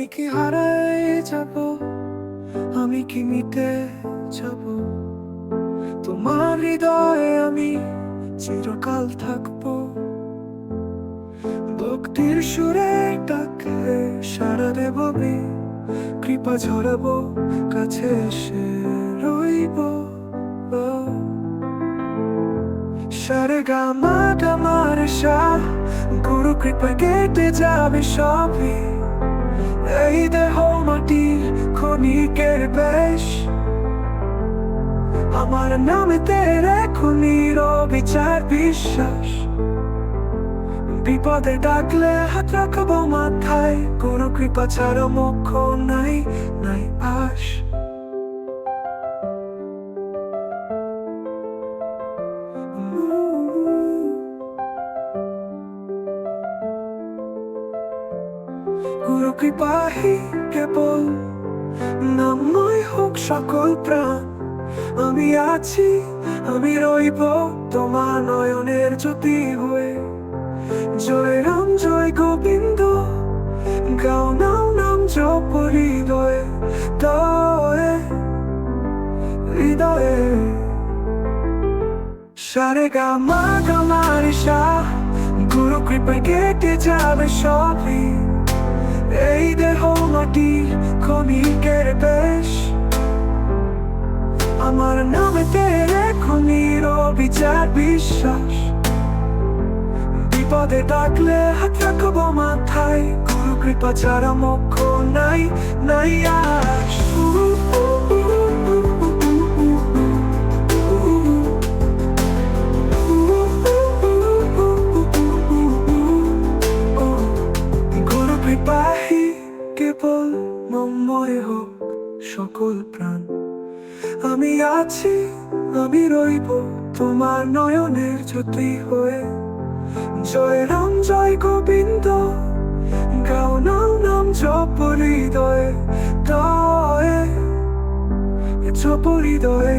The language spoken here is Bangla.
আমি কি হারায় যাব, আমি কি মিটে যাব, তোমার হৃদয়ে আমি চিরকাল থাকবো। ভক্তির সুরে ডাকে সাড়া দেব আমি, কৃপা ঝরাবো, কাছে এসে রইব। সারে গা মা আমার সা, গুরু কৃপায় কেটে যাবে সবই। এই দেহ মাটির ক্ষণিকের বেশ, আমার নামেতে রেখো নিরবিচার বিশ্বাস। বিপদে ডাকলে হাত রাখবো মাথায়, গুরু কৃপা ছাড়া মোক্ষ নাই, নাই আশ। গুরু কৃপাহি কেবল নামই হোক সকল প্রাণ। আমি আছি, আমি রইব তোমার নয়নের জ্যোতি হয়ে। জয় রাম জয় গোবিন্দ, গাও নাও নাম জপ হৃদয়ে, দয়ে হৃদয়ে। সারে গা মা গামারি সা, গুরু কৃপায় কেটে যাবে সবই। এই দেহ মাটির ক্ষণিকের বেশ, আমার নামেতে রেখো নিরবিচার বিশ্বাস। বিপদে ডাকলে হাত রাখবো মাথায়, গুরু কৃপা ছাড়া মোক্ষ নাই, নাই আশ। গুরু কৃপাহি কেবল মমময় হোক সকল প্রাণ। আমি আছি, আমি রইব তোমার নয়নের জ্যোতি হয়ে। জয় রাম জয় গোবিন্দ, গাও নাও নাম জপ হৃদয়ে, দয়ে জপ হৃদয়ে।